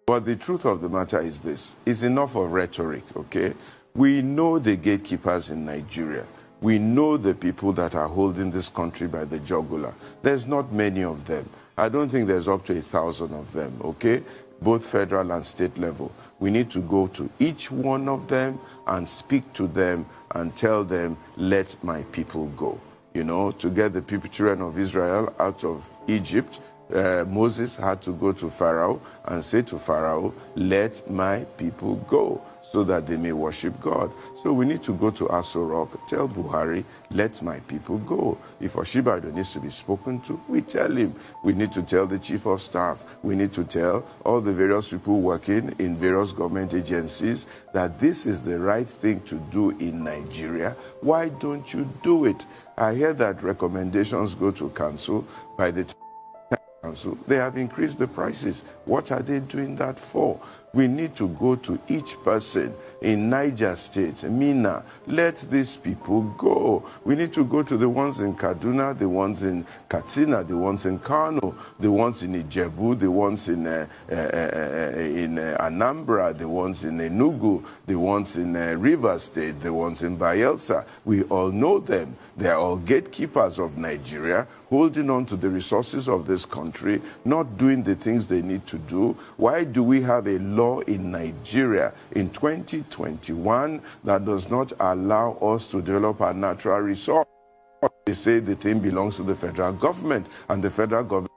But the truth of the matter is this. It's enough of rhetoric, okay? We know the gatekeepers in Nigeria. We know the people that are holding this country by the jugular. There's not many of them. I don't think there's up to 1,000 of them, okay? Both federal and state level. We need to go to each one of them and speak to them and tell them, let my people go. You know, to get the people, children of Israel out of Egypt, Moses had to go to Pharaoh and say to Pharaoh, let my people go, so that they may worship God. So we need to go to Aso Rock, tell Buhari, let my people go. If Oshibado needs to be spoken to, we tell him. We need to tell the chief of staff. We need to tell all the various people working in various government agencies that this is the right thing to do in Nigeria. Why don't you do it? I hear that recommendations go to council. By the time Council, they have increased the prices. What are they doing that for? We need to go to each person in Niger State, Mina, let these people go. We need to go to the ones in Kaduna, the ones in Katsina, the ones in Kano, the ones in Ijebu, the ones in Anambra, the ones in Enugu, the ones in Rivers State, the ones in Bayelsa. We all know them. They are all gatekeepers of Nigeria, holding on to the resources of this country, not doing the things they need to do. Why do we have a law in Nigeria in 2021 that does not allow us to develop our natural resource? They say the thing belongs to the federal government, and the federal government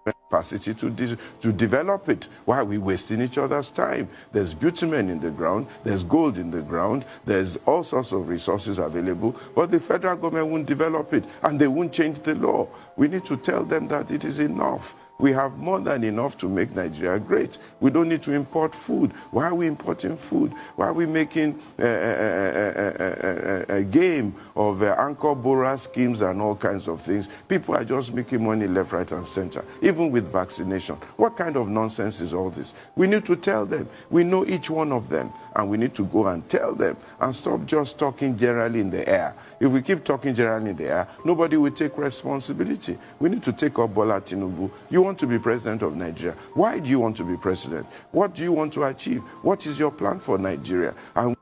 has capacity to develop it. Why are we wasting each other's time? There's bitumen in the ground, there's gold in the ground, there's all sorts of resources available, but the federal government won't develop it, and they won't change the law. We need to tell them that it is enough. We have more than enough to make Nigeria great. We don't need to import food. Why are we importing food? Why are we making a game of anchor borrower schemes and all kinds of things? People are just making money left, right, and center, even with vaccination. What kind of nonsense is all this? We need to tell them. We know each one of them, and we need to go and tell them and stop just talking generally in the air. If we keep talking generally in the air, nobody will take responsibility. We need to take up Bola Tinubu. You want to be president of Nigeria. Why do you want to be president? What do you want to achieve? What is your plan for Nigeria? And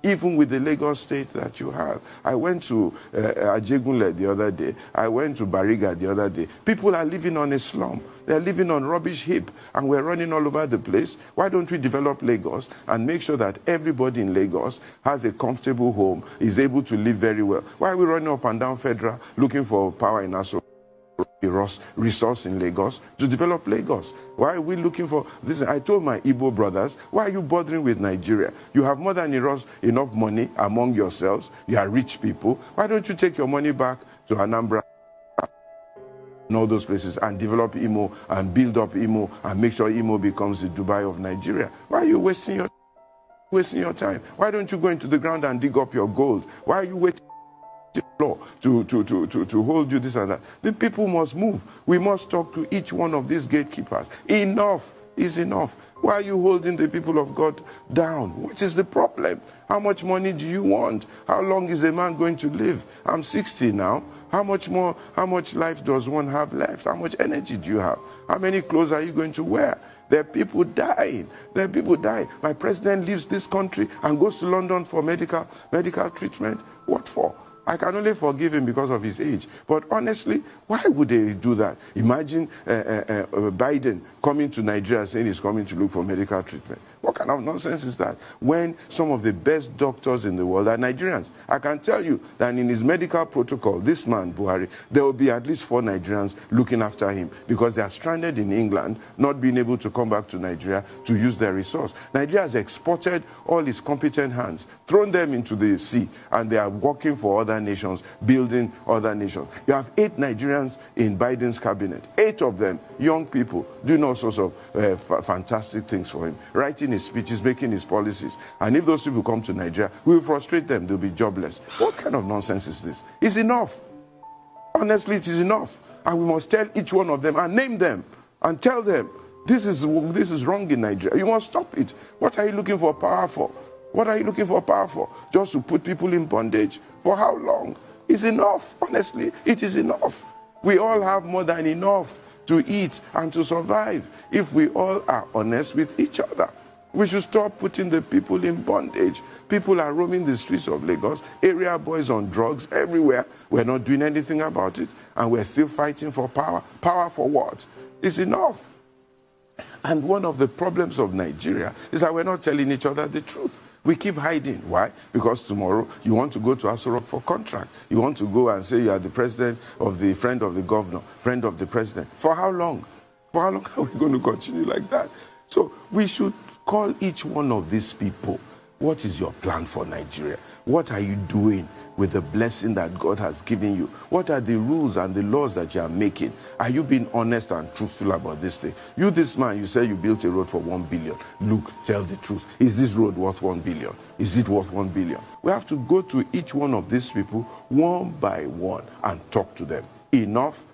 even with the Lagos state that you have. I went to Ajegunle the other day. I went to Bariga the other day. People are living on a slum. They're living on rubbish heap, and we're running all over the place. Why don't we develop Lagos and make sure that everybody in Lagos has a comfortable home, is able to live very well? Why are we running up and down Federal looking for power in Aso? Resource in Lagos to develop Lagos. Why are we looking for this? I told my Igbo brothers, why are you bothering with Nigeria? You have more than enough money among yourselves. You are rich people. Why don't you take your money back to Anambra and all those places and develop Imo and build up Imo and make sure Imo becomes the Dubai of Nigeria? Why are you wasting your time? Why don't you go into the ground and dig up your gold? Why are you waiting law to hold you this and that? The people must move. We must talk to each one of these gatekeepers. Enough is enough. Why are you holding the people of God down? What is the problem? How much money do you want? How long is a man going to live? I'm 60 now. How much life does one have left? How much energy do you have? How many clothes are you going to wear? There are people dying. There are people dying. My president leaves this country and goes to London for medical treatment. What for? I can only forgive him because of his age. But honestly, why would they do that? Imagine Biden coming to Nigeria saying he's coming to look for medical treatment. What kind of nonsense is that? When some of the best doctors in the world are Nigerians. I can tell you that in his medical protocol, this man, Buhari, there will be at least 4 Nigerians looking after him because they are stranded in England, not being able to come back to Nigeria to use their resource. Nigeria has exported all its competent hands, thrown them into the sea, and they are working for other nations, building other nations. You have 8 Nigerians in Biden's cabinet, 8 of them young people doing all sorts of fantastic things for him, writing his speeches, making his policies. And if those people come to Nigeria, we will frustrate them. They'll be jobless. What kind of nonsense is this? It's enough. Honestly, it is enough. And we must tell each one of them and name them and tell them, this is wrong in Nigeria. You must stop it. What are you looking for power for? What are you looking for power for? Just to put people in bondage? For how long? It's enough. Honestly, it is enough. We all have more than enough to eat, and to survive. If we all are honest with each other, we should stop putting the people in bondage. People are roaming the streets of Lagos, area boys on drugs everywhere. We're not doing anything about it, and we're still fighting for power. Power for what? It's enough. And one of the problems of Nigeria is that we're not telling each other the truth. We keep hiding. Why? Because tomorrow you want to go to Aso Rock for contract. You want to go and say you are the president of the friend of the governor, friend of the president. For how long? For how long are we going to continue like that? So we should call each one of these people. What is your plan for Nigeria? What are you doing with the blessing that God has given you? What are the rules and the laws that you are making? Are you being honest and truthful about this thing? You, this man, you say you built a road for 1 billion. Look, tell the truth. Is this road worth 1 billion? Is it worth 1 billion? We have to go to each one of these people one by one and talk to them. Enough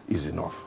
is enough.